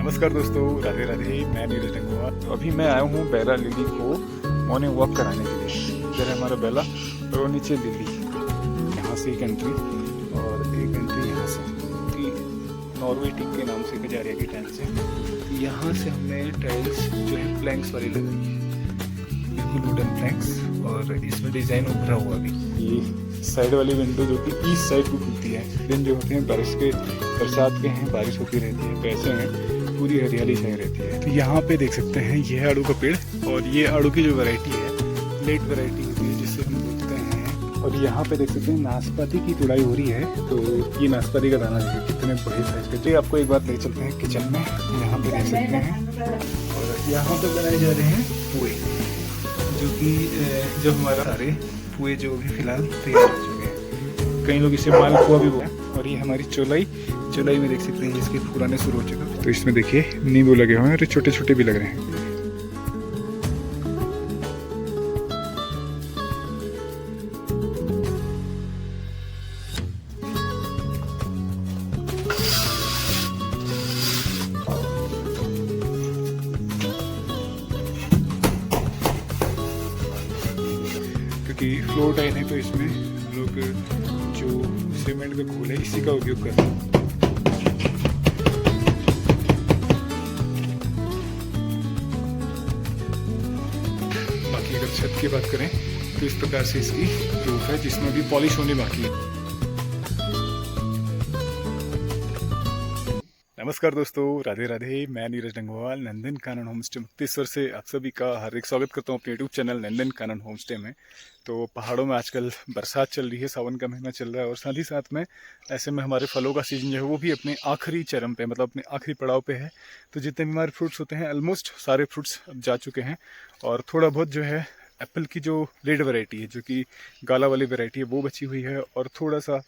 नमस्कार दोस्तों, राधे राधे। मैं नीरज गंगवार। तो अभी मैं आया हूँ बेला लिली को मॉर्निंग वॉक कराने के लिए। इधर है हमारा बेला और वो नीचे लिली। यहाँ से एक एंट्री और एक एंट्री यहाँ से, कि नॉर्वे टीक के नाम से कजारिया की टाइल्स है। तो यहाँ से हमने टाइल्स जो है प्लैंक्स वाली लगाई है, बिल्कुल वुडन प्लैंक्स, और इसमें डिज़ाइन उभरा हुआ भी। ये साइड वाली विंडो जो कि ईस्ट साइड को खुलती है। दिन जो होते हैं बारिश के, बरसात के हैं, बारिश होती रहती है, तो ऐसे में पूरी हरियाली छाई रहती है। तो यहाँ पे देख सकते हैं ये है आड़ू का पेड़, और ये आड़ू की जो वैरायटी है लेट वैरायटी होती है जिससे हम बोलते हैं। और यहाँ पे देख सकते हैं नाशपाती की तुड़ाई हो रही है। तो ये नाशपाती का दाना देखिए कितने बड़े साइज के। तो आपको एक बार ले चलते हैं किचन में। यहाँ पे देख सकते हैं, और यहाँ पे बनाए जा रहे हैं पुए, जो कि जो हमारा सारे पुए जो भी फिलहाल तैयार हो चुके हैं। कई लोग इसे मालपुआ भी बोलते हैं। और ये हमारी चौलाई में देख सकते हैं इसके फूल आने शुरू हो चुका। तो इसमें देखिए नींबू लगे हुए हैं और छोटे छोटे भी लग रहे हैं। क्योंकि फ्लोर टाइल है तो इसमें हम लोग जो सीमेंट का घोल है इसी का उपयोग करते हैं। बाकी अगर छत की बात करें तो इस प्रकार से इसकी रूफ है, जिसमें भी पॉलिश होनी बाकी है। नमस्कार दोस्तों, राधे राधे। मैं नीरज गंगवार नंदन कानन होमस्टे मुक्तेश्वर से आप सभी का हार्दिक स्वागत करता हूँ अपने YouTube channel Nandan Kanan homestay में। तो पहाड़ों में आजकल बरसात चल रही है, सावन का महीना चल रहा है, और साथ ही साथ में ऐसे में हमारे फलों का सीजन जो है वो भी अपने आखिरी चरम पे, मतलब अपने आखिरी पड़ाव पे है। तो जितने भी हमारे फ्रूट्स होते हैं ऑलमोस्ट सारे फ्रूट्स अब जा चुके हैं, और थोड़ा बहुत जो है एप्पल की जो रेड वैरायटी है, जो कि गाला वाली वैरायटी है, वो बची हुई है, और थोड़ा सा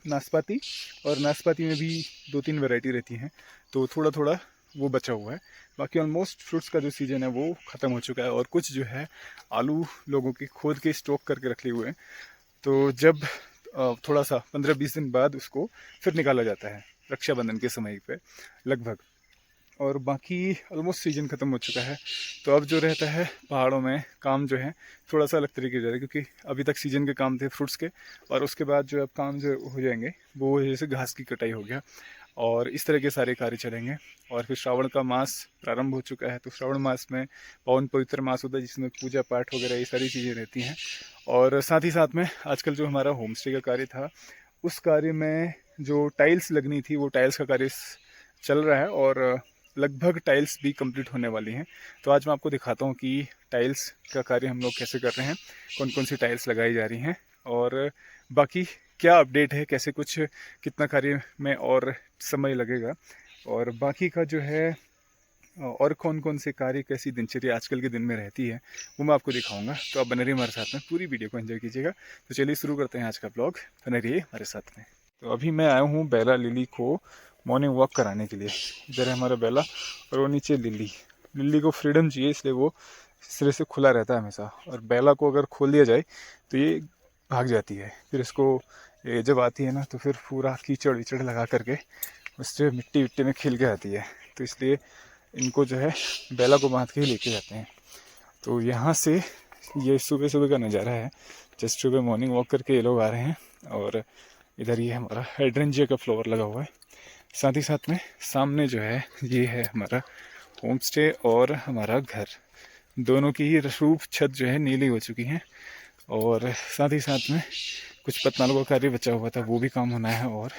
नाशपाती, और नाशपाती में भी 2-3 वैरायटी रहती हैं, तो थोड़ा थोड़ा वो बचा हुआ है। बाकी ऑलमोस्ट फ्रूट्स का जो सीज़न है वो ख़त्म हो चुका है, और कुछ जो है आलू लोगों के खोद के स्टॉक करके रखे हुए हैं। तो जब थोड़ा सा 15-20 दिन बाद उसको फिर निकाला जाता है रक्षाबंधन के समय पे लगभग। और बाकी ऑलमोस्ट सीजन ख़त्म हो चुका है। तो अब जो रहता है पहाड़ों में काम जो है थोड़ा सा अलग तरीके से जा रहा है, क्योंकि अभी तक सीजन के काम थे फ्रूट्स के, और उसके बाद जो अब काम जो हो जाएंगे वो जैसे घास की कटाई हो गया, और इस तरह के सारे कार्य चलेंगे। और फिर श्रावण का मास प्रारंभ हो चुका है। तो श्रावण मास में पावन पवित्र मास होता है, जिसमें पूजा पाठ वगैरह ये सारी चीज़ें रहती हैं। और साथ ही साथ में आजकल जो हमारा होम स्टे का कार्य था, उस कार्य में जो टाइल्स लगनी थी वो टाइल्स का कार्य चल रहा है, और लगभग टाइल्स भी कंप्लीट होने वाली हैं। तो आज मैं आपको दिखाता हूँ कि टाइल्स का कार्य हम लोग कैसे कर रहे हैं, कौन कौन सी टाइल्स लगाई जा रही हैं, और बाकी क्या अपडेट है, कैसे कुछ, कितना कार्य में और समय लगेगा, और बाकी का जो है और कौन कौन से कार्य, कैसी दिनचर्या आजकल के दिन में रहती है, वो मैं आपको दिखाऊंगा। तो आप बने रहिए हमारे साथ में, पूरी वीडियो को एंजॉय कीजिएगा। तो चलिए शुरू करते हैं आज का ब्लॉग, बने रहिए हमारे साथ में। तो अभी मैं आया हूँ बेला लिली को मॉर्निंग वॉक कराने के लिए। इधर है हमारा बेला और वो नीचे लिली को फ्रीडम चाहिए, इसलिए वो सिरे से खुला रहता है हमेशा। और बेला को अगर खोल दिया जाए तो ये भाग जाती है। फिर इसको जब आती है ना, तो फिर पूरा कीचड़ विचड़ लगा करके उससे मिट्टी विट्टी में खिल के आती है। तो इसलिए इनको जो है बेला को बांध के ही लेके जाते हैं। तो यहाँ से ये सुबह सुबह का नज़ारा है। जस्ट सुबह मॉर्निंग वॉक करके ये लोग आ रहे हैं, और इधर ये हमारा हाइड्रेंजिया का फ्लावर लगा हुआ है। साथ ही साथ में सामने जो है ये है हमारा होम स्टे और हमारा घर। दोनों की ही रूफ छत जो है नीली हो चुकी हैं, और साथ ही साथ में कुछ पतनालों का कार्य बचा हुआ था, वो भी काम होना है, और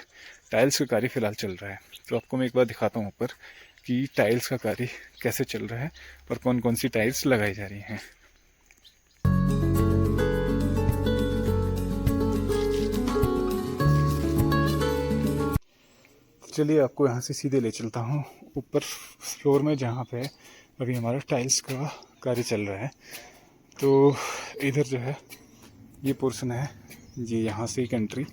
टाइल्स का कार्य फिलहाल चल रहा है। तो आपको मैं एक बार दिखाता हूँ ऊपर कि टाइल्स का कार्य कैसे चल रहा है और कौन कौन सी टाइल्स लगाई जा रही हैं। चलिए आपको यहाँ से सीधे ले चलता हूँ ऊपर फ्लोर में, जहाँ पे अभी हमारा टाइल्स का कार्य चल रहा है। तो इधर जो है ये पोर्शन है, ये यहाँ से एक एंट्री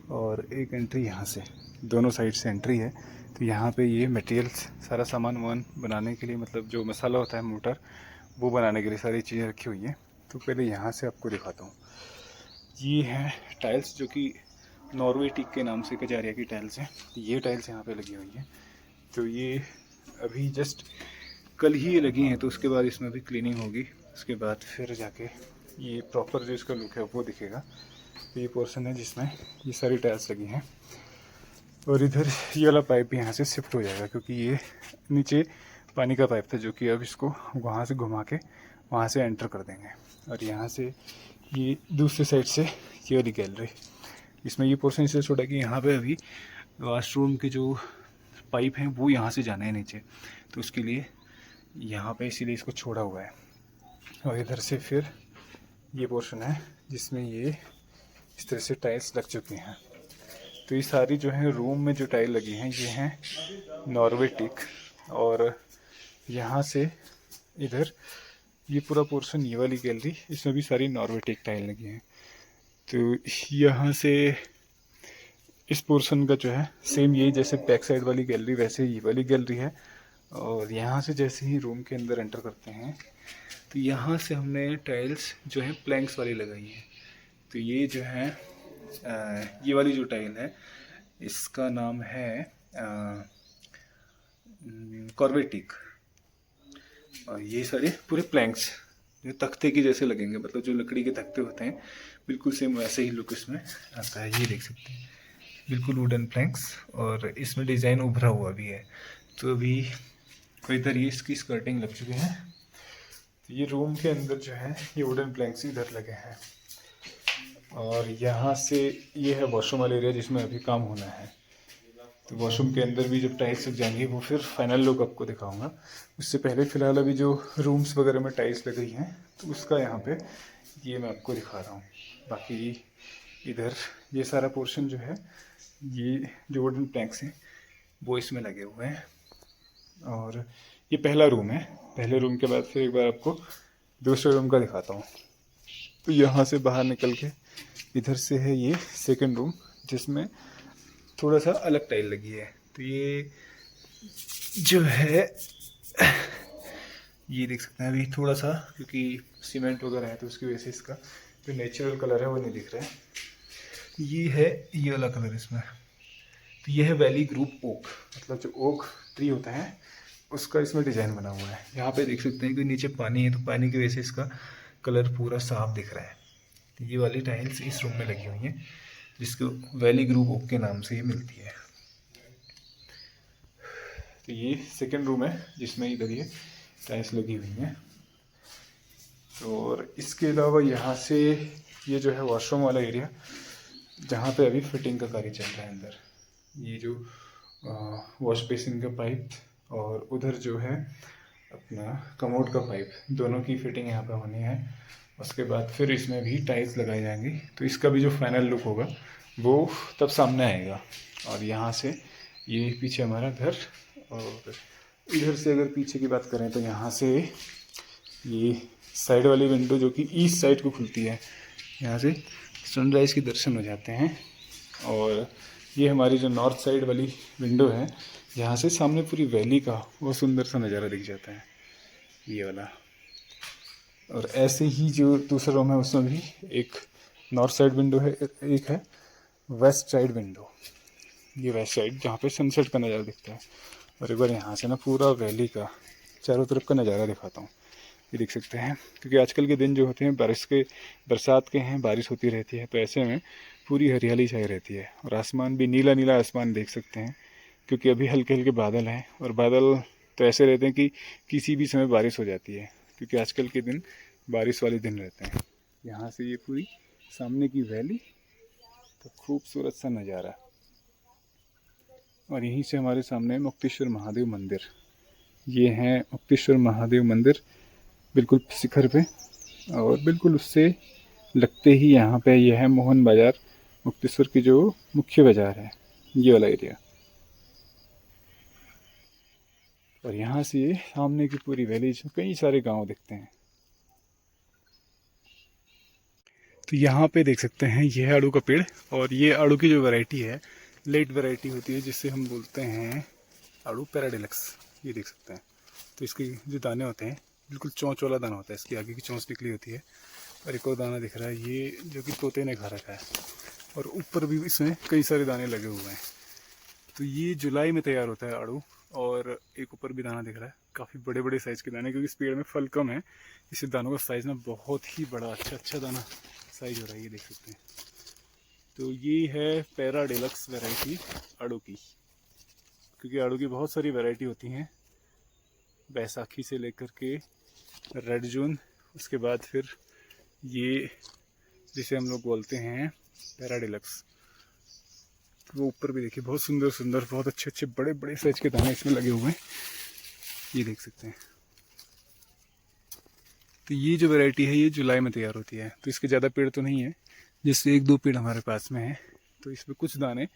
और एक एंट्री यहाँ से, दोनों साइड से एंट्री है। तो यहाँ पे ये मटेरियल्स, सारा सामान वामान बनाने के लिए, मतलब जो मसाला होता है मोटर, वो बनाने के लिए सारी चीज़ें रखी हुई हैं। तो पहले यहाँ से आपको दिखाता हूँ। ये है टाइल्स, जो कि नॉर्वे टीक के नाम से कजारिया की टाइल्स हैं। ये टाइल्स यहाँ पे लगी हुई हैं। तो ये अभी जस्ट कल ही ये लगी हैं, तो उसके बाद इसमें भी क्लीनिंग होगी। उसके बाद फिर जाके ये प्रॉपर जो इसका लुक है वो दिखेगा। तो ये पोर्शन है जिसमें ये सारी टाइल्स लगी हैं, और इधर ये वाला पाइप यहाँ से शिफ्ट हो जाएगा, क्योंकि ये नीचे पानी का पाइप था जो कि अब इसको वहाँ से घुमा के वहाँ से एंटर कर देंगे। और यहाँ से ये दूसरी साइड से ये वाली गैलरी, इसमें ये पोर्शन इसलिए छोड़ा कि यहाँ पे अभी वॉशरूम के जो पाइप हैं वो यहाँ से जाना है नीचे, तो उसके लिए यहाँ पे इसीलिए इसको छोड़ा हुआ है। और इधर से फिर ये पोर्शन है जिसमें ये इस तरह से टाइल्स लग चुकी हैं। तो ये सारी जो है रूम में जो टाइल लगी हैं ये हैं नॉर्वे टीक, और यहाँ से इधर ये पूरा पोर्शन, ये वाली गैलरी, इसमें भी सारी नॉर्वे टीक टाइल लगी हैं। तो यहाँ से इस पोर्शन का जो है सेम यही, जैसे बैक साइड वाली गैलरी वैसे ये वाली गैलरी है। और यहाँ से जैसे ही रूम के अंदर एंटर करते हैं तो यहाँ से हमने टाइल्स जो है प्लैंक्स वाली लगाई है। तो ये जो है ये वाली जो टाइल है इसका नाम है कॉर्वेटिक, और ये सारे पूरे प्लैंक्स जो तख्ते की जैसे लगेंगे, मतलब जो लकड़ी के तख्ते होते हैं बिल्कुल सेम वैसे ही लुक इसमें आता है। ये देख सकते हैं बिल्कुल वुडन प्लैंक्स, और इसमें डिज़ाइन उभरा हुआ भी है। तो अभी इधर ये इसकी स्कर्टिंग लग चुकी है। तो ये रूम के अंदर जो है ये वुडन प्लैंक्स इधर लगे हैं, और यहाँ से ये है वॉशरूम वाला एरिया जिसमें अभी काम होना है। तो वॉशरूम के अंदर भी जब टाइल्स लग जाएंगी वो फिर फाइनल लुक आपको दिखाऊंगा। उससे पहले फ़िलहाल अभी जो रूम्स वगैरह में टाइल्स लग गई हैं तो उसका यहाँ पे ये मैं आपको दिखा रहा हूँ। बाकी इधर ये सारा पोर्शन जो है ये जो वुडन प्लैंक्स हैं वो इसमें लगे हुए हैं। और ये पहला रूम है। पहले रूम के बाद फिर एक बार आपको दूसरे रूम का दिखाता हूँ। तो यहाँ से बाहर निकल के इधर से है ये सेकंड रूम, जिसमें थोड़ा सा अलग टाइल लगी है। तो ये जो है ये देख सकते हैं अभी थोड़ा सा, क्योंकि सीमेंट वगैरह है तो उसकी वजह से इसका जो नेचुरल कलर है वो नहीं दिख रहा है। ये है ये वाला कलर इसमें। तो ये है वैली ग्रुप ओक, मतलब जो ओक ट्री होता है उसका इसमें डिज़ाइन बना हुआ है। यहाँ पे देख सकते हैं कि नीचे पानी है, तो पानी की वजह से इसका कलर पूरा साफ दिख रहा है। तो ये वाली टाइल्स इस रूम में लगी हुई हैं, जिसको वैली ग्रुप ओक के नाम से ही मिलती है। तो ये सेकंड रूम है जिसमें इधर ये टाइल्स लगी हुई हैं। और इसके अलावा यहाँ से ये जो है वॉशरूम वाला एरिया, जहाँ पे अभी फिटिंग का कार्य चल रहा है अंदर। ये जो वॉश बेसिन का पाइप और उधर जो है अपना कमोड का पाइप, दोनों की फिटिंग यहाँ पे होनी है। उसके बाद फिर इसमें भी टाइल्स लगाई जाएंगी। तो इसका भी जो फाइनल लुक होगा वो तब सामने आएगा। और यहाँ से ये पीछे हमारा घर, और इधर से अगर पीछे की बात करें तो यहाँ से ये साइड वाली विंडो जो कि ईस्ट साइड को खुलती है, यहाँ से सनराइज़ के दर्शन हो जाते हैं। और ये हमारी जो नॉर्थ साइड वाली विंडो है, यहाँ से सामने पूरी वैली का वो सुंदर सा नज़ारा दिख जाता है, ये वाला। और ऐसे ही जो दूसरा रूम है उसमें भी एक नॉर्थ साइड विंडो है, एक है वेस्ट साइड विंडो। ये वेस्ट साइड जहाँ पे सनसेट का नज़ारा दिखता है। और एक बार यहाँ से ना पूरा वैली का चारों तरफ का नज़ारा दिखाता हूँ। ये देख सकते हैं, क्योंकि आजकल के दिन जो होते हैं बरसात के हैं, बारिश होती रहती है, तो ऐसे में पूरी हरियाली छाई रहती है। और आसमान भी नीला नीला आसमान देख सकते हैं, क्योंकि अभी हल्के हल्के बादल हैं। और बादल तो ऐसे रहते हैं कि किसी भी समय बारिश हो जाती है, क्योंकि आजकल के दिन बारिश वाले दिन रहते हैं। यहाँ से ये पूरी सामने की वैली, तो खूबसूरत सा नज़ारा। और यहीं से हमारे सामने मुक्तेश्वर महादेव मंदिर। ये है मुक्तेश्वर महादेव मंदिर, बिल्कुल शिखर पे। और बिल्कुल उससे लगते ही यहाँ पे ये है मोहन बाज़ार, मुक्तेश्वर की जो मुख्य बाज़ार है, ये वाला एरिया। और यहाँ से ये सामने की पूरी वैली में कई सारे गांव दिखते हैं। तो यहाँ पे देख सकते हैं ये है आड़ू का पेड़, और ये आड़ू की जो वैरायटी है लेट वैरायटी होती है, जिससे हम बोलते हैं आड़ू पैराडिलक्स। ये देख सकते हैं। तो इसके जो दाने होते हैं बिल्कुल चोंच वाला दाना होता है, इसकी आगे की चोंच निकली होती है। और एक और दाना दिख रहा है ये जो कि तोते ने खा रखा है, और ऊपर भी इसमें कई सारे दाने लगे हुए हैं। तो ये जुलाई में तैयार होता है आड़ू, और एक ऊपर भी दाना दिख रहा है, काफ़ी बड़े बड़े साइज़ के दाने, क्योंकि इस पेड़ में फल कम है, इससे दानों का साइज़ ना बहुत ही बड़ा अच्छा दाना साइज़ हो रहा है, ये देख सकते हैं। तो ये है पैरा डिलक्स वैरायटी आड़ू की, क्योंकि आड़ू की बहुत सारी वैरायटी होती हैं, बैसाखी से लेकर के रेड जून, उसके बाद फिर ये जिसे हम लोग बोलते हैं पैरा डिलक्स। वो ऊपर भी देखिए बहुत सुंदर सुंदर, बहुत अच्छे बड़े बड़े साइज के दाने इसमें लगे हुए हैं, ये देख सकते हैं। तो ये जो वैरायटी है ये जुलाई में तैयार होती है, तो इसके ज़्यादा पेड़ तो नहीं है, जिससे 1-2 पेड़ हमारे पास में है, तो इसमें कुछ दाने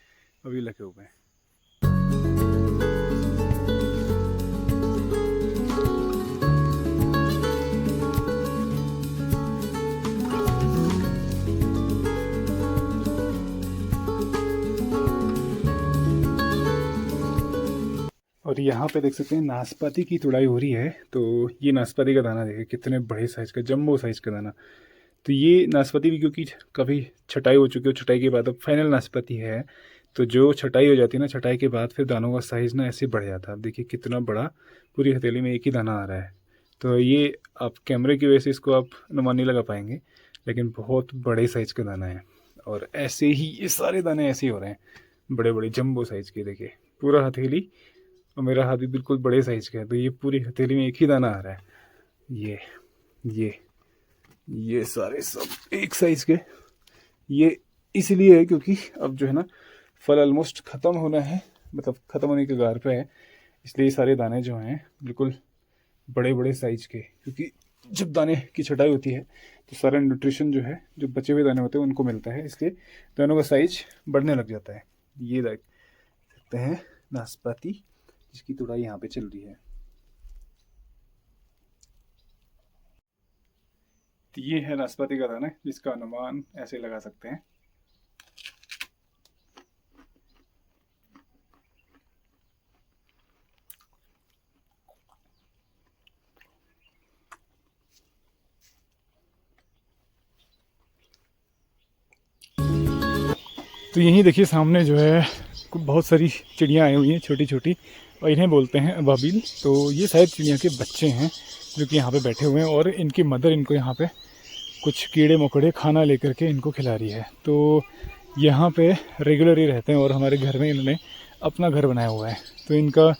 अभी लगे हुए हैं। और यहाँ पे देख सकते हैं नाशपाती की तुड़ाई हो रही है। तो ये नाशपाती का दाना देखिए कितने बड़े साइज़ का, जम्बो साइज़ का दाना। तो ये नाशपाती भी क्योंकि काफ़ी छटाई हो चुकी है, छटाई के बाद अब फाइनल नाशपाती है, तो जो छटाई हो जाती है ना, छटाई के बाद फिर दानों का साइज़ ना ऐसे बढ़ जाता है। अब देखिए कितना बड़ा, पूरी हथेली में एक ही दाना आ रहा है। तो ये आप कैमरे की वजह से इसको आप अनुमान नहीं लगा पाएंगे, लेकिन बहुत बड़े साइज़ का दाना है। और ऐसे ही ये सारे दाने ऐसे ही हो रहे हैं, बड़े बड़े जम्बो साइज़ के। देखिए पूरा हथेली, और मेरा हाथ भी बिल्कुल बड़े साइज़ का है, तो ये पूरी हथेली में एक ही दाना आ रहा है। ये सारे सब एक साइज़ के। ये इसलिए है क्योंकि अब जो है ना फल ऑलमोस्ट ख़त्म होना है, मतलब ख़त्म होने के कगार पे है, इसलिए सारे दाने जो हैं बिल्कुल बड़े बड़े साइज़ के। क्योंकि जब दाने की छटाई होती है तो सारा न्यूट्रिशन जो है, जो बचे हुए दाने होते हैं उनको मिलता है, इसलिए दानों का साइज बढ़ने लग जाता है। ये देख सकते हैं नाशपाती, जिसकी तुड़ाई यहाँ पे चल रही है। तो ये है नाशपाती का दाना, जिसका अनुमान ऐसे लगा सकते हैं। तो यहीं देखिए सामने जो है बहुत सारी चिड़ियाँ आई हुई हैं, छोटी छोटी, और इन्हें बोलते हैं अबाबिल। तो ये शायद चिड़िया के बच्चे हैं जो कि यहाँ पे बैठे हुए हैं, और इनकी मदर इनको यहाँ पे कुछ कीड़े मकोड़े खाना लेकर के इनको खिला रही है। तो यहाँ पे रेगुलर ही रहते हैं, और हमारे घर में इन्होंने अपना घर बनाया हुआ है। तो इनका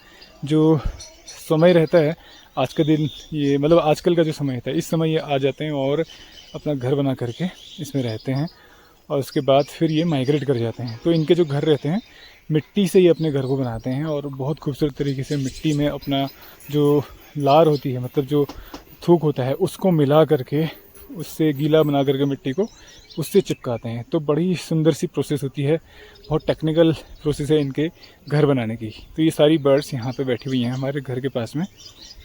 जो समय रहता है आज का दिन, ये मतलब आजकल का जो समय रहता है, इस समय ये आ जाते हैं और अपना घर बना करके इसमें रहते हैं, और उसके बाद फिर ये माइग्रेट कर जाते हैं। तो इनके जो घर रहते हैं मिट्टी से ही अपने घर को बनाते हैं, और बहुत खूबसूरत तरीके से मिट्टी में अपना जो लार होती है, मतलब जो थूक होता है, उसको मिला करके, उससे गीला बना करके मिट्टी को उससे चिपकाते हैं। तो बड़ी सुंदर सी प्रोसेस होती है, बहुत टेक्निकल प्रोसेस है इनके घर बनाने की। तो ये सारी बर्ड्स यहाँ पे बैठी हुई हैं हमारे घर के पास में,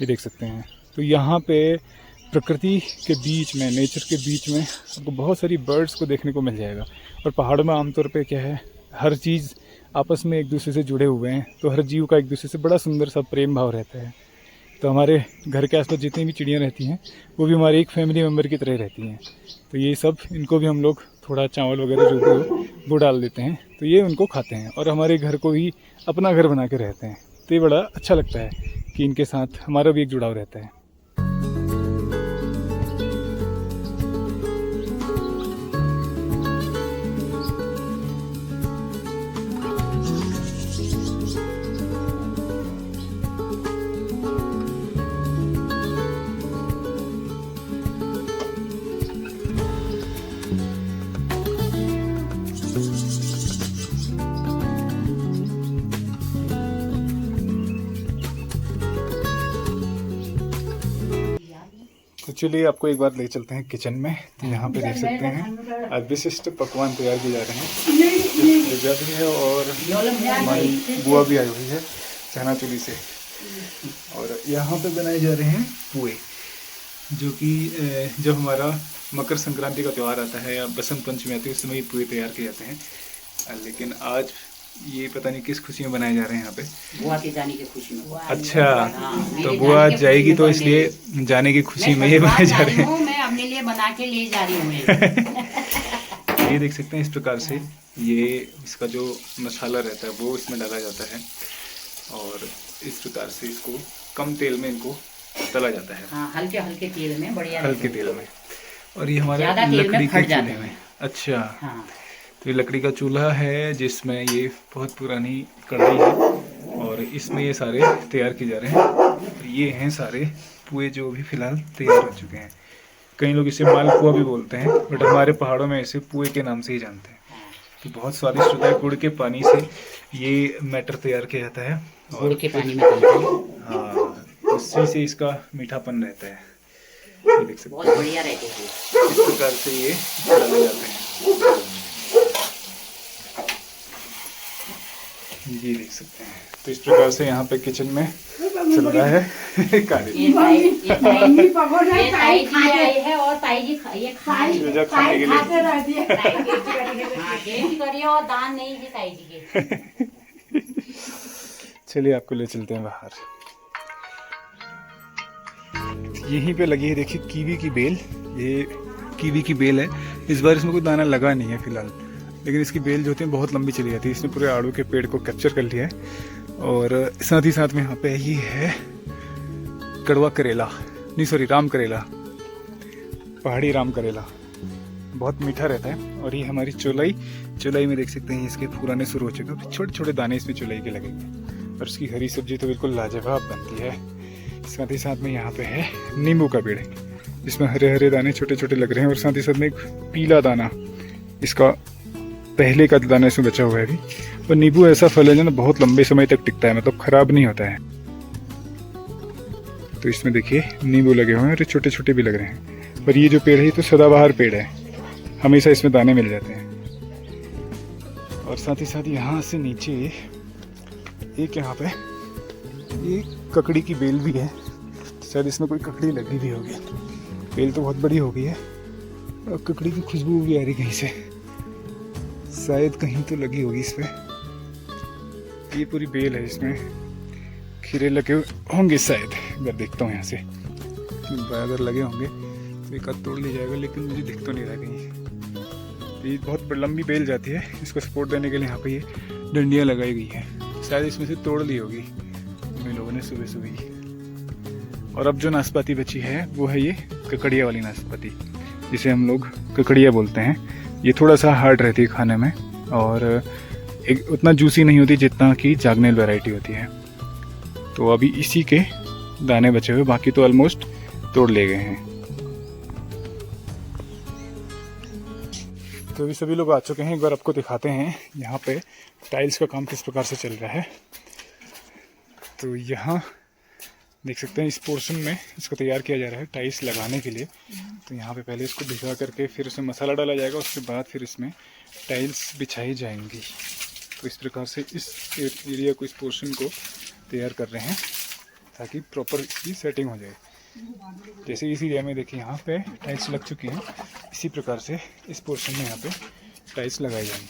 ये देख सकते हैं। तो यहाँ पे प्रकृति के बीच में, नेचर के बीच में आपको बहुत सारी बर्ड्स को देखने को मिल जाएगा। और पहाड़ों में आमतौर पे क्या है, हर चीज़ आपस में एक दूसरे से जुड़े हुए हैं, तो हर जीव का एक दूसरे से बड़ा सुंदर सा प्रेम भाव रहता है। तो हमारे घर के आसपास जितनी भी चिड़ियाँ रहती हैं वो भी हमारे एक फैमिली मेम्बर की तरह रहती हैं। तो ये सब, इनको भी हम लोग थोड़ा चावल वगैरह जो भी हो वो डाल देते हैं, तो ये उनको खाते हैं, और हमारे घर को ही अपना घर बना के रहते हैं। तो ये बड़ा अच्छा लगता है कि इनके साथ हमारा भी एक जुड़ाव रहता है। तो चलिए आपको एक बार ले चलते हैं किचन में। तो यहाँ पे देख सकते हैं आज विशिष्ट पकवान तैयार किए जा रहे हैं। दिव्या भी है और हमारी बुआ भी आई हुई है चना चुली से, और यहाँ पे बनाए जा रहे हैं पुए, जो कि जब हमारा मकर संक्रांति का त्यौहार आता है या बसंत पंचमी आती है उस समय ये पुए तैयार किए जाते हैं। लेकिन आज ये पता नहीं किस खुशी में बनाए जा रहे हैं यहाँ पे, बुआ के जाने की खुशी में। अच्छा, तो बुआ जाएगी तो इसलिए जाने की खुशी में ये बनाए जा रहे हैं। मैं अपने लिए बना के ले जा रही हूँ। ये देख सकते हैं इस प्रकार से ये इसका जो मसाला रहता है वो इसमें डाला जाता है, और इस प्रकार से इसको कम तेल में इनको तला जाता है। हाँ, हल्के हल्के तेल में, बढ़िया हल्के तेल में। और ये हमारे ज्यादा तेल में लकड़ी के फट जाते चूल्हे में। हैं। अच्छा, हाँ, तो ये लकड़ी का चूल्हा है जिसमें ये बहुत पुरानी कढ़ाई है और इसमें ये सारे तैयार किए जा रहे हैं। ये हैं सारे पुए जो भी फिलहाल तैयार हो चुके हैं। कई लोग इसे मालपुआ भी बोलते हैं, बट हमारे पहाड़ों में इसे पुए के नाम से ही जानते हैं। तो बहुत स्वादिष्ट होता है। गुड़ के पानी से ये मैटर तैयार किया जाता है गुड़ के पानी में तलते हैं। हाँ, उसी से इसका मीठापन रहता है। ये देख सकते बहुत हैं, बढ़िया रहते हैं। इस प्रकार से ये डाले जाते हैं। ये देख सकते हैं। तो इस प्रकार से यहाँ पे किचन में चल रहा है कार्य। ये ताई जी आई है और ताई जी ये खाने जो खाने के लिए टेस्ट करिए और दान नहीं जी ताई जी के। चलिए आपको ले चलते हैं बाहर। यहीं पे लगी है, देखिए कीवी की बेल। ये कीवी की बेल है। इस बार इसमें कोई दाना लगा नहीं है फिलहाल, लेकिन इसकी बेल जो होती है बहुत लंबी चली जाती है। इसने पूरे आड़ू के पेड़ को कैप्चर कर लिया है। और साथ ही साथ में यहाँ पे ये है कड़वा करेला, नहीं सॉरी राम करेला, पहाड़ी राम करेला। बहुत मीठा रहता है। और ये हमारी चौलाई में देख सकते हैं इसके फूल आने शुरू हो चुके हैं। छोटे छोटे दाने इसमें चौलाई के लगेंगे और इसकी हरी सब्जी तो बिल्कुल लाजवाब बनती है। साथ ही साथ में यहाँ पे है नींबू का पेड़ जिसमें हरे हरे दाने छोटे छोटे लग रहे हैं। और साथ ही साथ में एक पीला दाना, इसका पहले का दाना इसमें बचा हुआ है अभी। और नींबू ऐसा फल है जो ना बहुत लंबे समय तक टिकता है, मतलब खराब नहीं होता है। तो इसमें देखिए नींबू लगे हुए हैं और छोटे छोटे भी लग रहे हैं। पर ये जो पेड़ है ये तो सदाबहार पेड़ है, हमेशा इसमें दाने मिल जाते हैं। और साथ ही साथ यहाँ से नीचे एक यहाँ पे एक ककड़ी की बेल भी है। शायद इसमें कोई ककड़ी लगी भी होगी। बेल तो बहुत बड़ी हो गई है और ककड़ी की खुशबू भी आ रही कहीं से, शायद कहीं तो लगी होगी इस पे। ये पूरी बेल है, इसमें खीरे लगे होंगे शायद, अगर देखता हूँ यहाँ से। अगर लगे होंगे तो एक आध तोड़ लिया जाएगा, लेकिन मुझे दिख तो नहीं रहा कहीं। ये बहुत लंबी बेल जाती है, इसको सपोर्ट देने के लिए यहाँ पे ये डंडियाँ लगाई गई हैं। शायद इसमें से तोड़ ली होगी इन लोगों ने सुबह सुबह ही। और अब जो नाशपाती बची है वो है ये ककड़िया वाली नाशपाती, जिसे हम लोग ककड़िया बोलते हैं। ये थोड़ा सा हार्ड रहती है खाने में और एक उतना जूसी नहीं होती जितना कि जागनेल वैरायटी होती है। तो अभी इसी के दाने बचे हुए, बाकी तो ऑलमोस्ट तोड़ ले गए हैं। तो अभी सभी लोग आ चुके हैं। एक बार आपको दिखाते हैं यहाँ पे टाइल्स का काम किस प्रकार से चल रहा है। तो यहाँ देख सकते हैं इस पोर्शन में इसको तैयार किया जा रहा है टाइल्स लगाने के लिए। तो यहाँ पे पहले इसको भिगा करके फिर उसमें मसाला डाला जाएगा, उसके बाद फिर इसमें टाइल्स बिछाई जाएंगी। तो इस प्रकार से इस एरिया को, इस पोर्शन को तैयार कर रहे हैं ताकि प्रॉपर इसकी सेटिंग हो जाए। जैसे इस एरिया में देखिए यहाँ पे टाइल्स लग चुकी हैं, इसी प्रकार से इस पोर्शन में यहाँ पे टाइल्स लगाई जाएंगी।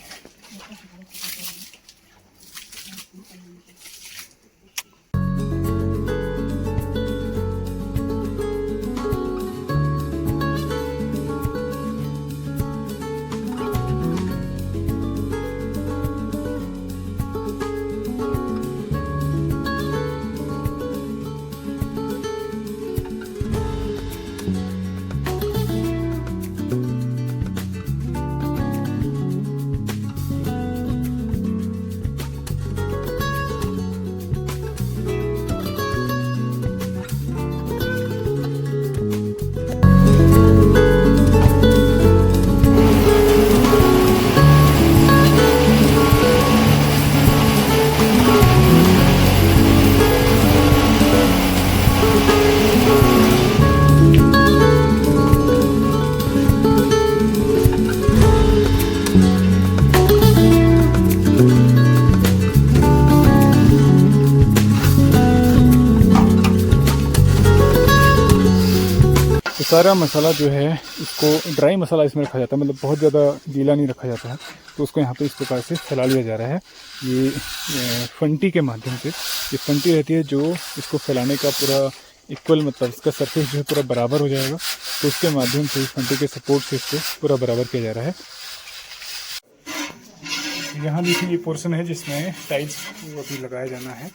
सारा मसाला जो है इसको ड्राई मसाला इसमें रखा जाता है, मतलब बहुत ज़्यादा गीला नहीं रखा जाता है। तो उसको यहाँ पे इस प्रकार से फैला लिया जा रहा है। ये फंटी के माध्यम से, ये फंटी रहती है जो इसको फैलाने का पूरा इक्वल, मतलब इसका सरफेस जो है पूरा बराबर हो जाएगा। तो उसके माध्यम से इस फंटी के सपोर्ट से इसको पूरा बराबर किया जा रहा है। यहाँ देखिए ये पोर्शन है जिसमें टाइल्स अभी लगाया जाना है।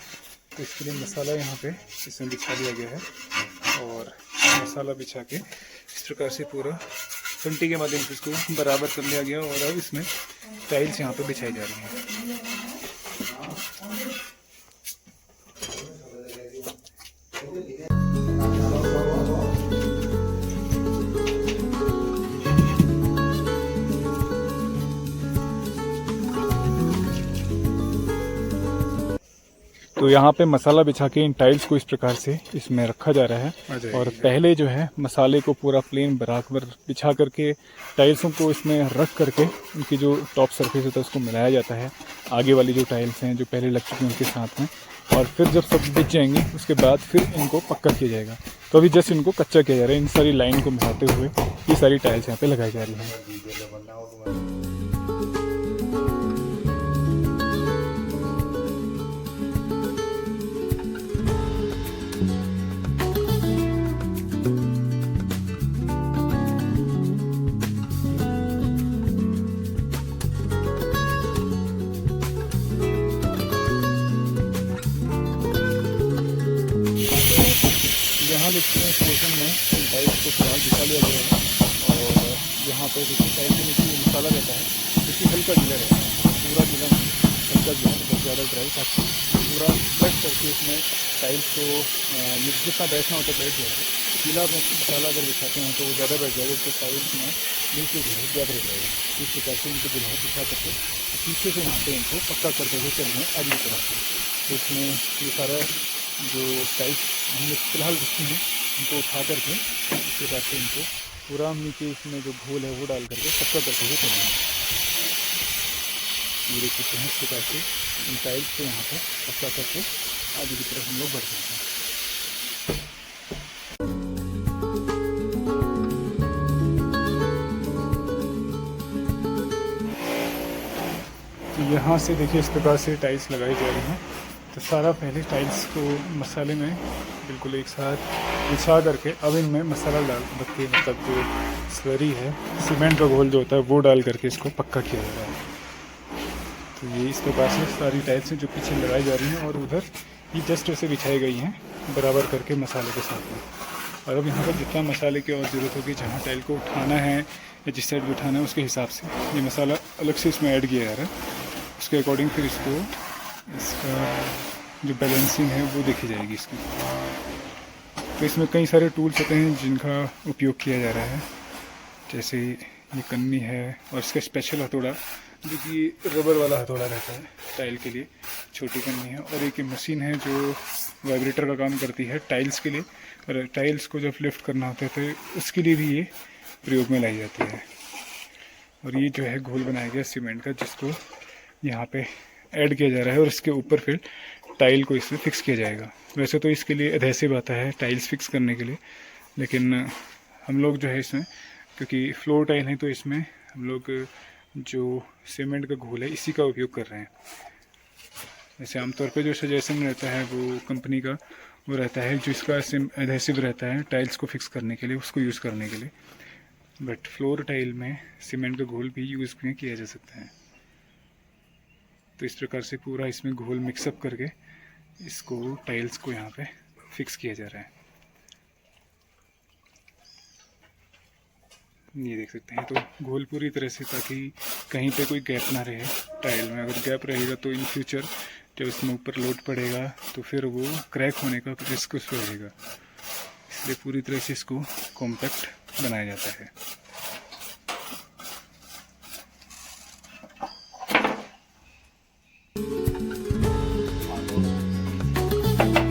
तो इसके लिए मसाला यहाँ पे इसमें बिछा दिया गया है और मसाला बिछा के इस प्रकार से पूरा फंटी के माध्यम से इसको बराबर कर लिया गया और अब इसमें टाइल्स यहाँ पे बिछाई जा रही हैं। तो यहाँ पे मसाला बिछा के इन टाइल्स को इस प्रकार से इसमें रखा जा रहा है और पहले जो है मसाले को पूरा प्लेन बराबर बिछा करके टाइल्सों को इसमें रख करके उनकी जो टॉप सरफेस होता है उसको मिलाया जाता है आगे वाली जो टाइल्स हैं जो पहले लग चुकी हैं उनके साथ में, और फिर जब सब बिछ जाएंगे उसके बाद फिर इनको पक्का किया जाएगा। तो अभी जस्ट इनको कच्चा किया जा रहा है। इन सारी लाइन को मिलाते हुए ये सारी टाइल्स यहाँ पे लगाई जा रही हैं। यहाँ देखते हैं पोर्शन में टाइल्स को फिलहाल बिछा लिया गया है और यहाँ पे देखिए टाइल्स के नीचे मसाला रहता है क्योंकि हल्का गीला रहता है, पूरा गीला हल्का गीला बहुत ज़्यादा ड्राई ताकि पूरा प्रेस करके इसमें टाइल्स को जितना बैठना होता है बैठ जाएगा। गीला मसाला अगर बिछाते हैं तो वो ज़्यादा बैठ जाएगा तो टाइल्स में नीचे जो है ज़्यादा रह जाएगा। इस प्रकार से इनको जो है बिछा करके पीछे से यहाँ पे इनको पक्का करते हुए चलना है अगली तरफ से। तो इसमें ये सारा जो टाइल्स हमने फिलहाल रखी हैं इनको उठा करके इस प्रकार से इनको पूरा नीचे इसमें जो घोल है वो डाल करके पक्का करते हुए चलना है। ये देख सकते हैं इस प्रकार से इन टाइल्स को यहाँ पर पक्का करके आगे की तरफ हम लोग बढ़ते हैं। तो यहाँ से देखिए इस प्रकार से टाइल्स लगाई जा रही हैं। तो सारा पहले टाइल्स को मसाले में बिल्कुल एक साथ बिछा करके अब इनमें मसाला डाल के मतलब जो स्लरी है सीमेंट का घोल जो होता है वो डाल करके इसको पक्का किया जा रहा है। तो ये इस प्रकार से सारी टाइल्स हैं जो पीछे लगाई जा रही हैं और उधर ये जस्ट ऐसे बिछाई गई हैं बराबर करके मसाले के साथ में। और अब यहाँ पर जितना मसाले की और ज़रूरत होगी जहाँ टाइल को उठाना है या जिस साइड भी उठाना है उसके हिसाब से ये मसाला अलग से इसमें ऐड किया जा रहा है। उसके अकॉर्डिंग फिर इसका जो बैलेंसिंग है वो देखी जाएगी इसकी। तो इसमें कई सारे टूल्स होते हैं जिनका उपयोग किया जा रहा है, जैसे ये कन्नी है और इसका स्पेशल हथौड़ा जो कि रबर वाला हथौड़ा रहता है टाइल के लिए, छोटी कन्नी है। और एक मशीन है जो वाइब्रेटर का काम करती है टाइल्स के लिए, और टाइल्स को जब लिफ्ट करना होता है तो उसके लिए भी ये प्रयोग में लाई जाती है। और ये जो है घोल बनाया गया सीमेंट का जिसको यहाँ पे ऐड किया जा रहा है और इसके ऊपर फिर टाइल को इसमें फिक्स किया जाएगा। वैसे तो इसके लिए एडहेसिव आता है टाइल्स फिक्स करने के लिए, लेकिन हम लोग जो है इसमें क्योंकि फ्लोर टाइल है तो इसमें हम लोग जो सीमेंट का घोल है इसी का उपयोग कर रहे हैं। वैसे आमतौर पे जो सजेशन रहता है वो कंपनी का वो रहता है जो इसका एडहेसिव रहता है टाइल्स को फिक्स करने के लिए, उसको यूज़ करने के लिए। बट फ्लोर टाइल में सीमेंट का घोल भी यूज़ किया जा सकता है। तो इस प्रकार से पूरा इसमें घोल मिक्सअप करके इसको टाइल्स को यहाँ पे फिक्स किया जा रहा है। ये देख सकते हैं तो घोल पूरी तरह से, ताकि कहीं पे कोई गैप ना रहे टाइल में। अगर गैप रहेगा तो इन फ्यूचर जब इसमें ऊपर लोड पड़ेगा तो फिर वो क्रैक होने का रिस्क उस पर रहेगा, इसलिए पूरी तरह से इसको कॉम्पैक्ट बनाया जाता है।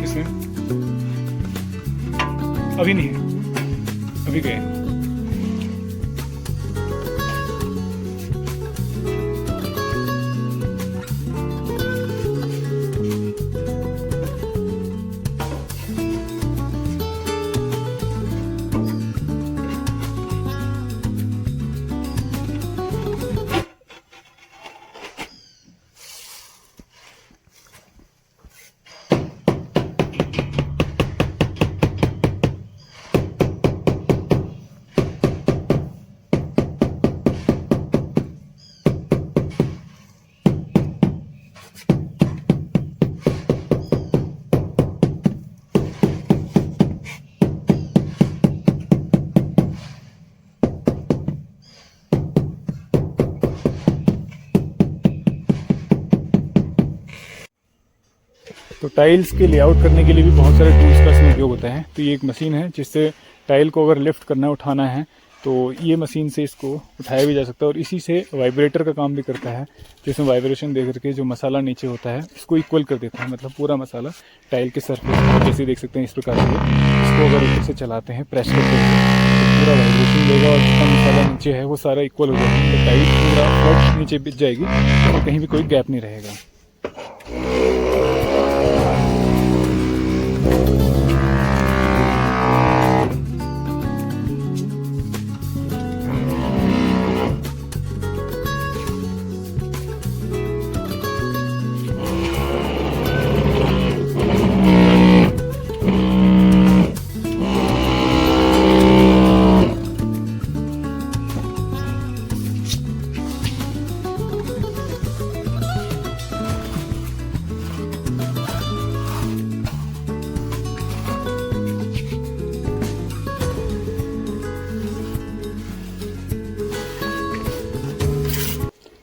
किसमें अभी नहीं है, अभी गए। तो टाइल्स के लेआउट करने के लिए भी बहुत सारे टूल्स का इसमें उपयोग होता है। तो ये एक मशीन है जिससे टाइल को अगर लिफ्ट करना है, उठाना है, तो ये मशीन से इसको उठाया भी जा सकता है। और इसी से वाइब्रेटर का काम भी करता है, जिसमें वाइब्रेशन दे करके जो मसाला नीचे होता है इसको इक्वल कर देता है। मतलब पूरा मसाला टाइल के सरफेस जैसे देख सकते हैं इस प्रकार से इसको अगर ऊपर से चलाते हैं प्रेस करते हैं तो पूरा वाइब्रेशन देगा और जितना मसाला नीचे है वो सारा इक्वल हो जाएगा। तो टाइल पूरा फ्लैट नीचे बिछ जाएगी और कहीं भी कोई गैप नहीं रहेगा।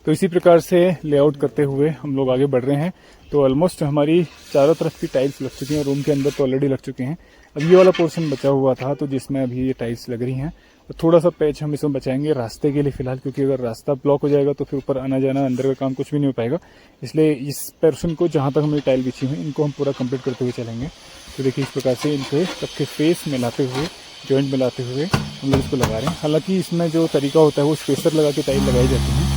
तो इसी प्रकार से लेआउट करते हुए हम लोग आगे बढ़ रहे हैं। तो ऑलमोस्ट हमारी चारों तरफ की टाइल्स लग चुकी हैं, रूम के अंदर तो ऑलरेडी लग चुके हैं। अब ये वाला पोर्शन बचा हुआ था तो जिसमें अभी ये टाइल्स लग रही हैं। तो थोड़ा सा पैच हम इसमें बचाएंगे रास्ते के लिए फिलहाल, क्योंकि अगर रास्ता ब्लॉक हो जाएगा तो फिर ऊपर आना जाना अंदर का काम कुछ भी नहीं हो पाएगा। इसलिए इस पोर्शन को जहाँ तक हमारी टाइल बिछी हुई इनको हम पूरा कंप्लीट करते हुए चलेंगे। तो देखिए इस प्रकार से इनके सबके फेस मिलाते हुए, जॉइंट मिलाते हुए हम लोग इसको लगा रहे हैं। हालांकि इसमें जो तरीका होता है वो स्पेसर लगा के टाइल लगाई जाती है,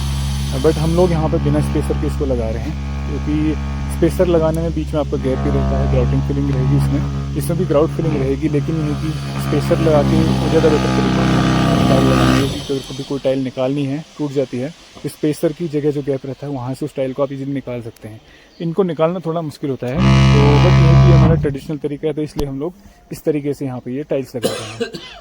बट हम लोग यहाँ पर बिना स्पेसर के इसको लगा रहे हैं, क्योंकि स्पेसर लगाने में बीच में आपका गैप भी रहता है, ग्राउटिंग फिलिंग रहेगी इसमें भी ग्राउट फिलिंग रहेगी। लेकिन ये कि स्पेसर लगा के ज़्यादा बेटर तरीका है टाइल लगाने की। तो कभी कोई टाइल निकालनी है, टूट जाती है, तो स्पेसर की जगह जो गैप रहता है वहाँ से उस टाइल को आप इजीली निकाल सकते हैं। इनको निकालना थोड़ा मुश्किल होता है, तो बट ये कि हमारा ट्रेडिशनल तरीका है, तो इसलिए हम लोग इस तरीके से यहाँ पर ये टाइल्स लगा रहे हैं।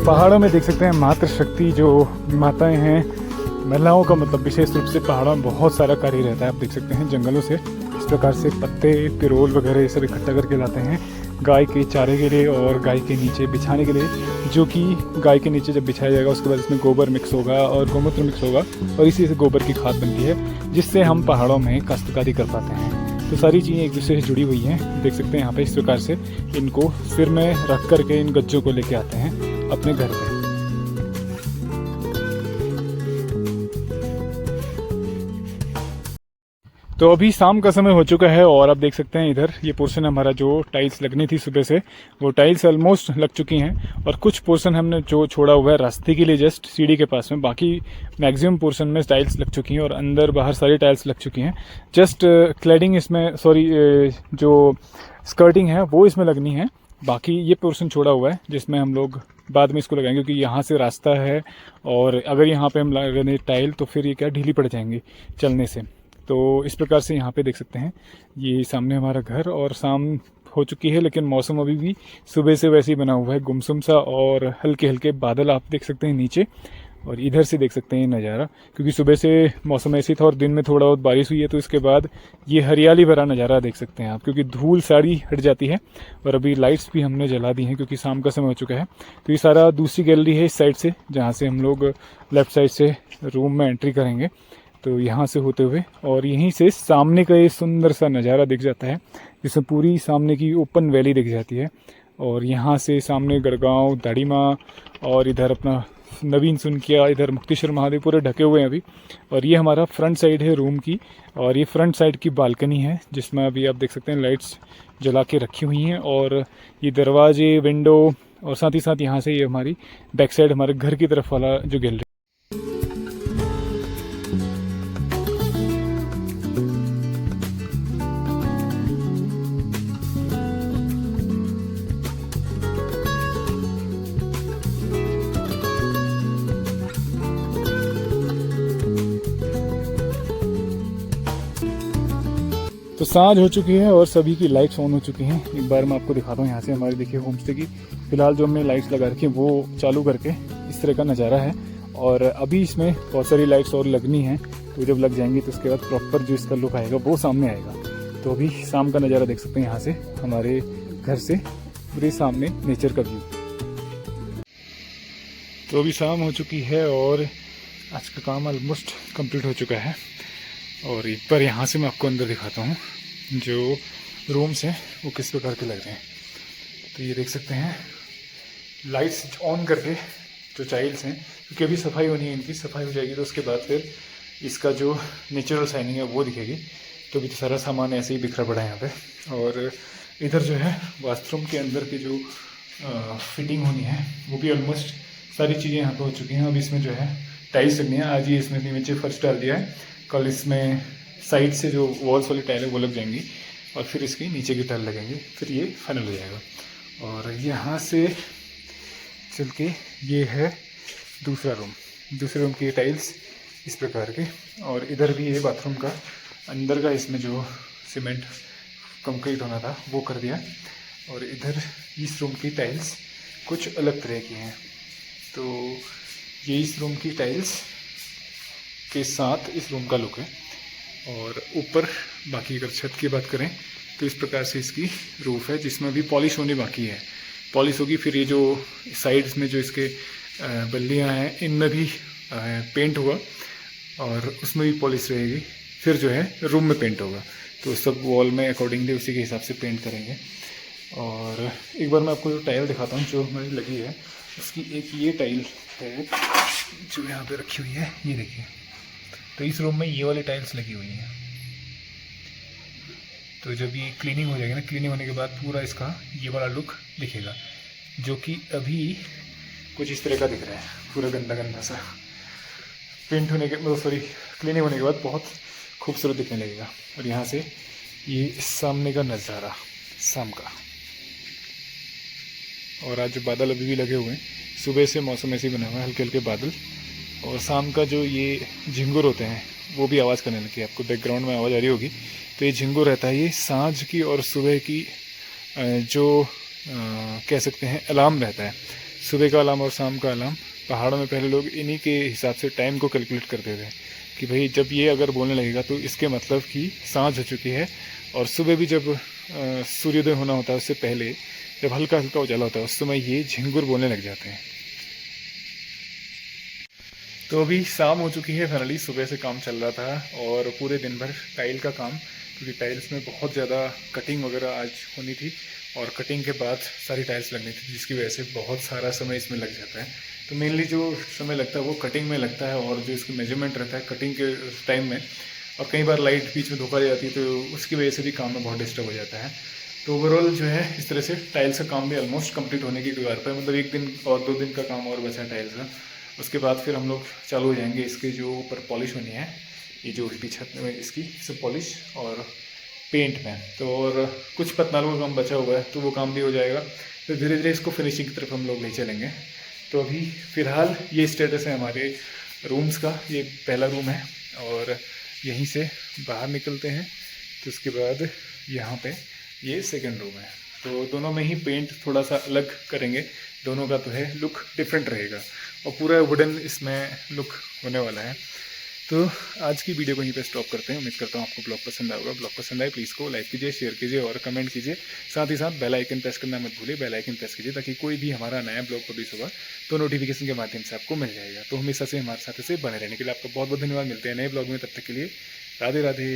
पहाड़ों में देख सकते हैं मातृ शक्ति जो माताएं हैं, महिलाओं का मतलब विशेष रूप से पहाड़ों में बहुत सारा कार्य रहता है। आप देख सकते हैं जंगलों से इस प्रकार से पत्ते, पिरोल वगैरह ये सब इकट्ठा करके लाते हैं गाय के चारे के लिए और गाय के नीचे बिछाने के लिए, जो कि गाय के नीचे जब बिछाया जाएगा उसके बाद इसमें गोबर मिक्स होगा और गोमूत्र मिक्स होगा और इसी से गोबर की खाद बनती है, जिससे हम पहाड़ों में काश्तकारी कर पाते हैं। तो सारी चीज़ें एक दूसरे से जुड़ी हुई हैं। देख सकते हैं यहाँ पे इस प्रकार से इनको सिर में रख करके इन गज्जों को लेके आते हैं अपने घर पे। तो अभी शाम का समय हो चुका है और आप देख सकते हैं इधर ये पोर्शन हमारा जो टाइल्स लगनी थी सुबह से, वो टाइल्स ऑलमोस्ट लग चुकी हैं और कुछ पोर्शन हमने जो छोड़ा हुआ है रास्ते के लिए जस्ट सीढ़ी के पास में, बाकी मैक्सिमम पोर्शन में टाइल्स लग चुकी हैं और अंदर बाहर सारी टाइल्स लग चुकी हैं। जस्ट क्लैडिंग इसमें जो स्कर्टिंग है वो इसमें लगनी है, बाकी ये पोर्शन छोड़ा हुआ है जिसमें हम लोग बाद में इसको लगाएंगे, क्योंकि यहाँ से रास्ता है और अगर यहाँ पे हम लगाने टाइल तो फिर ये क्या ढीली पड़ जाएंगी चलने से। तो इस प्रकार से यहाँ पे देख सकते हैं ये सामने हमारा घर और शाम हो चुकी है, लेकिन मौसम अभी भी सुबह से वैसे ही बना हुआ है, गुमसुम सा, और हल्के हल्के बादल आप देख सकते हैं नीचे। और इधर से देख सकते हैं ये नज़ारा, क्योंकि सुबह से मौसम ऐसी था और दिन में थोड़ा बहुत बारिश हुई है, तो इसके बाद ये हरियाली भरा नज़ारा देख सकते हैं आप, क्योंकि धूल सारी हट जाती है। और अभी लाइट्स भी हमने जला दी हैं क्योंकि शाम का समय हो चुका है। तो ये सारा दूसरी गैलरी है इस साइड से, जहाँ से हम लोग लेफ़्ट साइड से रूम में एंट्री करेंगे। तो यहाँ से होते हुए और यहीं से सामने का ये सुंदर सा नज़ारा दिख जाता है, जिसमें पूरी सामने की ओपन वैली दिख जाती है। और यहाँ से सामने गढ़गांव, दाड़ीमा और इधर अपना नवीन सुनकिया, इधर मुक्तेश्वर महादेव पूरे ढके हुए हैं अभी। और ये हमारा फ्रंट साइड है रूम की, और ये फ्रंट साइड की बालकनी है जिसमें अभी आप देख सकते हैं लाइट्स जला के रखी हुई हैं। और ये दरवाजे, विंडो और साथ ही साथ यहाँ से ये हमारी बैक साइड हमारे घर की तरफ वाला जो गैलरी। तो सांझ हो चुकी है और सभी की लाइट्स ऑन हो चुकी हैं। एक बार मैं आपको दिखाता हूँ यहाँ से हमारी देखिए होम स्टे की फिलहाल जो हमने लाइट्स लगा रखी है वो चालू करके इस तरह का नज़ारा है। और अभी इसमें बहुत सारी लाइट्स और लगनी हैं, तो जब लग जाएंगी तो उसके बाद प्रॉपर जो इसका लुक आएगा वो सामने आएगा। तो अभी शाम का नज़ारा देख सकते हैं यहाँ से, हमारे घर से पूरे सामने नेचर का व्यू। तो अभी शाम हो चुकी है और आज का काम ऑलमोस्ट कंप्लीट हो चुका है। और एक बार यहाँ से मैं आपको अंदर दिखाता हूँ जो रूम्स हैं वो किस प्रकार के लग रहे हैं। तो ये देख सकते हैं, लाइट्स ऑन करके जो टाइल्स हैं, क्योंकि अभी सफाई होनी है, इनकी सफाई हो जाएगी तो उसके बाद फिर इसका जो नेचुरल शाइनिंग है वो दिखेगी। तो अभी तो सारा सामान ऐसे ही बिखरा पड़ा है यहाँ पे। और इधर जो है बाथरूम के अंदर की जो फिटिंग होनी है वो भी ऑलमोस्ट सारी चीज़ें यहाँ पे हो चुकी हैं। अब इसमें जो है टाइल्स लगनी है। आज ही इसमें नीचे फर्श डाल दिया है, कल इसमें साइड से जो वॉल्स वाली टाइल है वो लग जाएंगी और फिर इसकी नीचे की टाइल लगेंगी, फिर ये फाइनल हो जाएगा। और यहाँ से चल के ये है दूसरा रूम। दूसरे रूम की टाइल्स इस प्रकार के, और इधर भी ये बाथरूम का अंदर का इसमें जो सीमेंट कंक्रीट होना था वो कर दिया। और इधर इस रूम की टाइल्स कुछ अलग तरह की हैं। तो ये इस रूम की टाइल्स के साथ इस रूम का लुक है। और ऊपर बाकी अगर छत की बात करें तो इस प्रकार से इसकी रूफ़ है, जिसमें भी पॉलिश होनी बाकी है। पॉलिश होगी, फिर ये जो साइड्स में जो इसके बल्लियाँ हैं इनमें भी पेंट होगा और उसमें भी पॉलिश रहेगी, फिर जो है रूम में पेंट होगा। तो सब वॉल में अकॉर्डिंगली उसी के हिसाब से पेंट करेंगे। और एक बार मैं आपको जो टाइल दिखाता हूँ जो हमारी लगी है, उसकी एक ये टाइल है जो यहाँ पे रखी हुई है, ये देखिए। तो इस रूम में ये वाली टाइल्स लगी हुई हैं। तो जब ये क्लीनिंग हो जाएगी ना, क्लीनिंग होने के बाद पूरा इसका ये वाला लुक दिखेगा, जो कि अभी कुछ इस तरह का दिख रहा है, पूरा गंदा गंदा सा। पेंट होने के क्लीनिंग होने के बाद बहुत खूबसूरत दिखने लगेगा। और यहाँ से ये सामने का नज़ारा शाम का। और आज जो बादल अभी भी लगे हुए हैं, सुबह से मौसम ऐसे ही बना हुआ है, हल्के हल्के बादल। और शाम का जो ये झिंगुर होते हैं वो भी आवाज़ करने लगी, आपको बैकग्राउंड में आवाज़ आ रही होगी। तो ये झिंगुर रहता है, ये सांझ की और सुबह की जो कह सकते हैं अलार्म रहता है। सुबह का अलार्म और शाम का अलार्म। पहाड़ों में पहले लोग इन्हीं के हिसाब से टाइम को कैलकुलेट करते थे कि भाई जब ये अगर बोलने लगेगा तो इसके मतलब कि सांझ हो चुकी है। और सुबह भी जब सूर्योदय होना होता है उससे पहले, जब हल्का हल्का उजाला होता है, उस समय ये झिंगुर बोलने लग जाते हैं। तो अभी शाम हो चुकी है फाइनली। सुबह से काम चल रहा था और पूरे दिन भर टाइल का काम, क्योंकि टाइल्स में बहुत ज़्यादा कटिंग वगैरह आज होनी थी और कटिंग के बाद सारी टाइल्स लगनी थी, जिसकी वजह से बहुत सारा समय इसमें लग जाता है। तो मेनली जो समय लगता है वो कटिंग में लगता है, और जो इसकी मेजरमेंट रहता है कटिंग के टाइम में। और कई बार लाइट बीच में धोखा दे जाती है तो उसकी वजह से भी काम में बहुत डिस्टर्ब हो जाता है। तो ओवरऑल जो है इस तरह से टाइल्स का काम भी ऑलमोस्ट कंप्लीट होने की कगार पर है। मतलब 1 दिन और 2 दिन का काम और बचा है टाइल्स का। उसके बाद फिर हम लोग चालू हो जाएंगे इसके जो ऊपर पॉलिश होनी है, ये जो उल्टी छत में इसकी सब पॉलिश और पेंट में। तो और कुछ पतनालों का काम बचा हुआ है तो वो काम भी हो जाएगा। तो धीरे धीरे इसको फिनिशिंग की तरफ हम लोग ले चलेंगे। तो अभी फ़िलहाल ये स्टेटस है हमारे रूम्स का। ये पहला रूम है और यहीं से बाहर निकलते हैं तो उसके बाद यहाँ पे ये सेकंड रूम है। तो दोनों में ही पेंट थोड़ा सा अलग करेंगे, दोनों का तो है लुक डिफरेंट रहेगा और पूरा वुडन इसमें लुक होने वाला है। तो आज की वीडियो को यहीं पे स्टॉप करते हैं। उम्मीद करता हूँ आपको ब्लॉग पसंद आएगा। ब्लॉग पसंद आए प्लीज़ को लाइक कीजिए, शेयर कीजिए और कमेंट कीजिए। साथ ही साथ बेल आइकन प्रेस करना मत भूलिए, बेल आइकन प्रेस कीजिए ताकि कोई भी हमारा नया ब्लॉग पब्लिश होगा तो नोटिफिकेशन के माध्यम से आपको मिल जाएगा। तो हमेशा से हमारे साथ से बने रहने के लिए आपका बहुत बहुत धन्यवाद। मिलते हैं नए ब्लॉग में, तब तक के लिए राधे राधे।